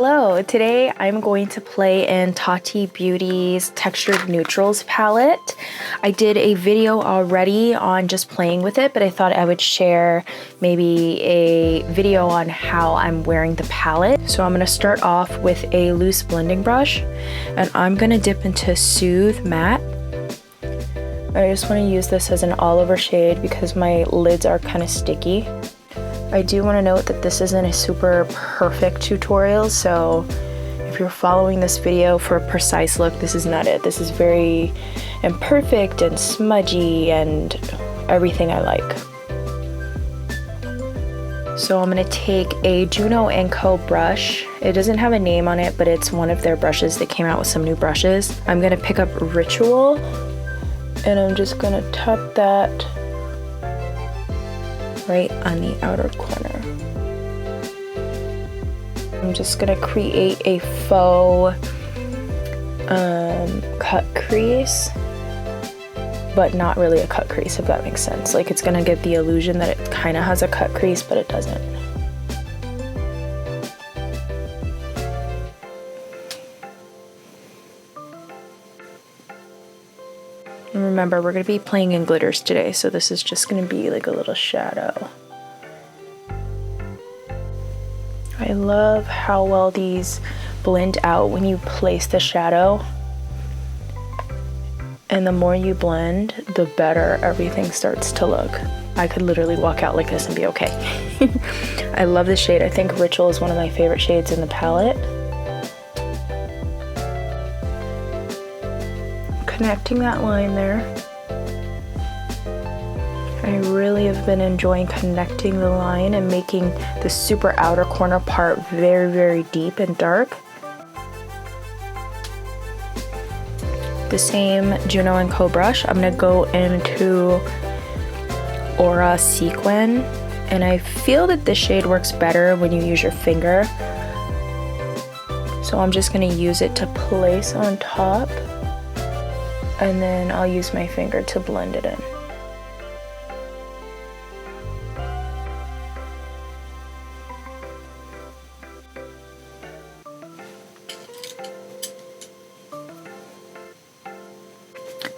Hello, today I'm going to play in TatiBeauty's Textured Neutrals palette. I did a video already on just playing with it, but I thought I would share maybe a video on how I'm wearing the palette. So I'm going to start off with a loose blending brush, and I'm going to dip into Soothe Matte. I just want to use this as an all-over shade because my lids are kind of sticky. I do want to note that this isn't a super perfect tutorial, so if you're following this video for a precise look, this is not it. This is very imperfect and smudgy and everything I like. So I'm going to take a Juno & Co brush. It doesn't have a name on it, but it's one of their brushes. They came out with some new brushes. I'm going to pick up Ritual, and I'm just going to tap that right on the outer corner. I'm just gonna create a faux cut crease, but not really a cut crease, if that makes sense. Like, it's gonna give the illusion that it kind of has a cut crease, but it doesn't. And remember, we're going to be playing in glitters today, so this is just going to be like a little shadow. I love how well these blend out when you place the shadow. And the more you blend, the better everything starts to look. I could literally walk out like this and be okay. I love this shade. I think Ritual is one of my favorite shades in the palette. Connecting that line there. I really have been enjoying connecting the line and making the super outer corner part very, very deep and dark. The same Juno & Co brush, I'm going to go into Aura Sequin, and I feel that this shade works better when you use your finger. So I'm just going to use it to place on top, and then I'll use my finger to blend it in.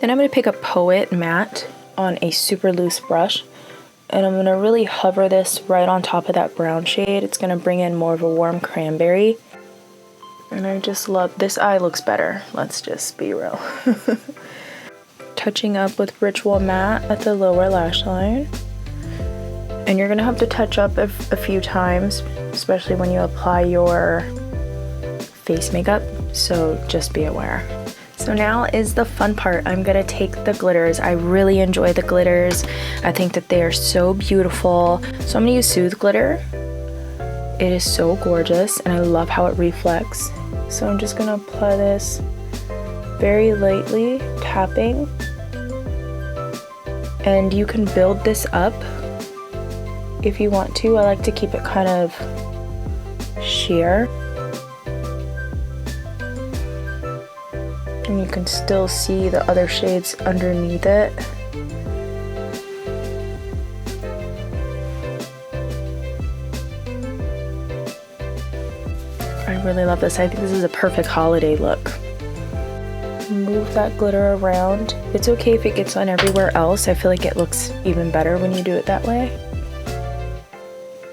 Then I'm going to pick up Poet Matte on a super loose brush, and I'm going to really hover this right on top of that brown shade. It's going to bring in more of a warm cranberry. And I just love, this eye looks better. Let's just be real. Touching up with Ritual Matte at the lower lash line. And you're going to have to touch up a few times, especially when you apply your face makeup, so just be aware. So now is the fun part. I'm going to take the glitters. I really enjoy the glitters. I think that they are so beautiful. So I'm going to use Soothe Glitter. It is so gorgeous, and I love how it reflects. So I'm just going to apply this very lightly, tapping. And you can build this up if you want to. I like to keep it kind of sheer. And you can still see the other shades underneath it. I really love this. I think this is a perfect holiday look. Move that glitter around. It's okay if it gets on everywhere else. I feel like it looks even better when you do it that way.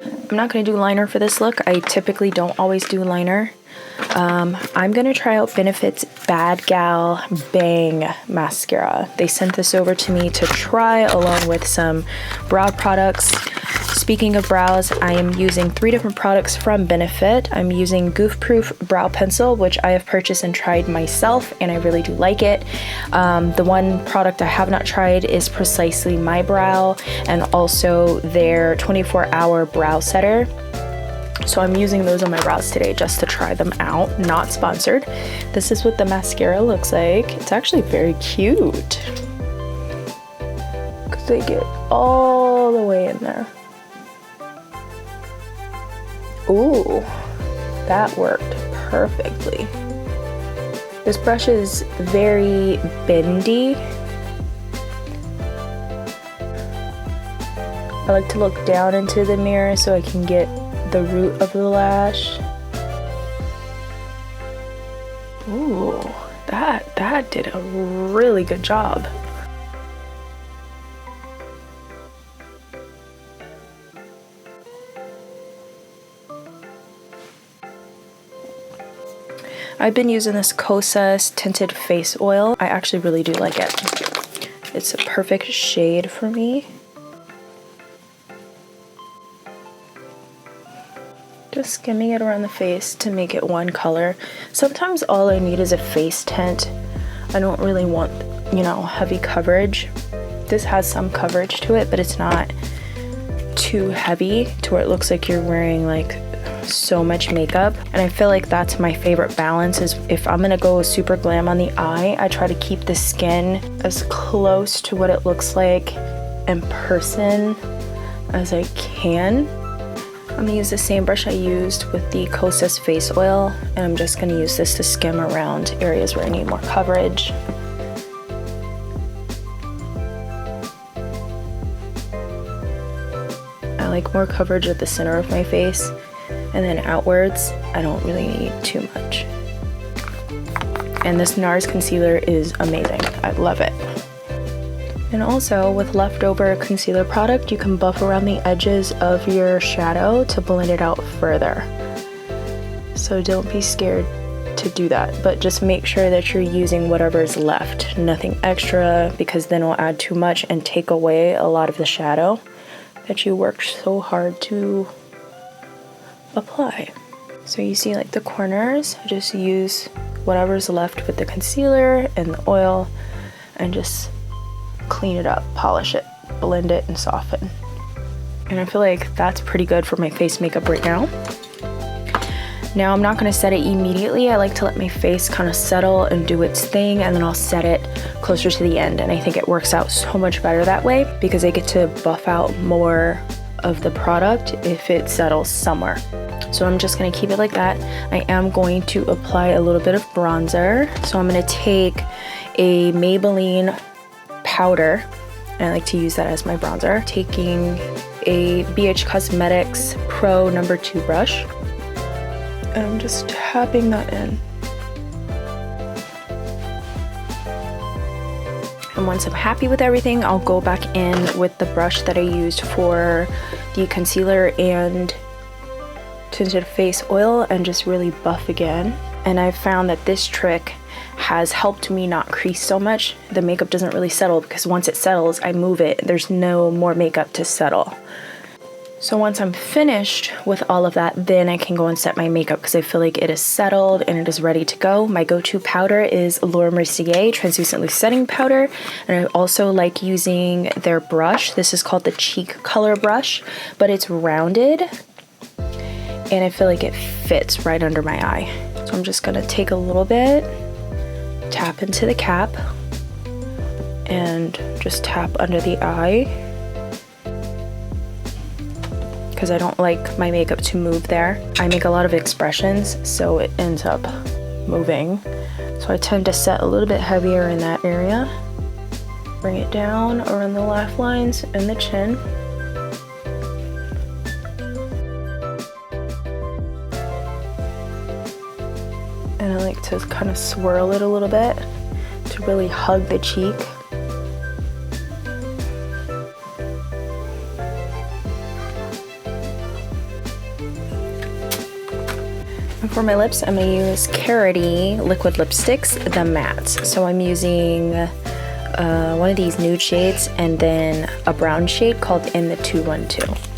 I'm not going to do liner for this look. I typically don't always do liner. I'm going to try out Benefit's Bad Gal Bang Mascara. They sent this over to me to try along with some brow products. Speaking of brows, I am using 3 different products from Benefit. I'm using Goof Proof Brow Pencil, which I have purchased and tried myself, and I really do like it. The one product I have not tried is Precisely My Brow, and also their 24-hour brow setter. So I'm using those on my brows today just to try them out. Not sponsored. This is what the mascara looks like. It's actually very cute because they get all the way in there. Ooh, that worked perfectly. This brush is very bendy. I like to look down into the mirror so I can get the root of the lash. that did a really good job. I've been using this Kosas tinted face oil. I actually really do like it. It's a perfect shade for me. Just skimming it around the face to make it one color. Sometimes all I need is a face tint. I don't really want, you know, heavy coverage. This has some coverage to it, but it's not too heavy to where it looks like you're wearing like so much makeup. And I feel like that's my favorite balance, is if I'm gonna go super glam on the eye, I try to keep the skin as close to what it looks like in person as I can. I'm gonna use the same brush I used with the Kosas face oil, and I'm just gonna use this to skim around areas where I need more coverage. I like more coverage at the center of my face, and then outwards, I don't really need too much. And this NARS concealer is amazing. I love it. And also, with leftover concealer product, you can buff around the edges of your shadow to blend it out further. So don't be scared to do that, but just make sure that you're using whatever's left, nothing extra, because then it'll add too much and take away a lot of the shadow that you worked so hard to apply. So you see like the corners, I just use whatever's left with the concealer and the oil and just clean it up, polish it, blend it, and soften. And I feel like that's pretty good for my face makeup right now. Now I'm not going to set it immediately. I like to let my face kind of settle and do its thing, and then I'll set it closer to the end. And I think it works out so much better that way because I get to buff out more of the product if it settles somewhere. So I'm just going to keep it like that. I am going to apply a little bit of bronzer. So I'm going to take a Maybelline powder, and I like to use that as my bronzer. Taking a BH Cosmetics Pro No. 2 brush, and I'm just tapping that in. And once I'm happy with everything, I'll go back in with the brush that I used for the concealer and tinted face oil and just really buff again. And I've found that this trick has helped me not crease so much. The makeup doesn't really settle because once it settles, I move it. There's no more makeup to settle. So once I'm finished with all of that, then I can go and set my makeup because I feel like it is settled and it is ready to go. My go-to powder is Laura Mercier Translucently Setting Powder, and I also like using their brush. This is called the Cheek Color Brush, but it's rounded, and I feel like it fits right under my eye. So I'm just gonna take a little bit, tap into the cap, and just tap under the eye, because I don't like my makeup to move there. I make a lot of expressions, so it ends up moving. So I tend to set a little bit heavier in that area. Bring it down around the laugh lines and the chin. And I like to kind of swirl it a little bit to really hug the cheek. And for my lips, I'm going to use Carity Liquid Lipsticks, the mattes. So I'm using one of these nude shades and then a brown shade called In the 212.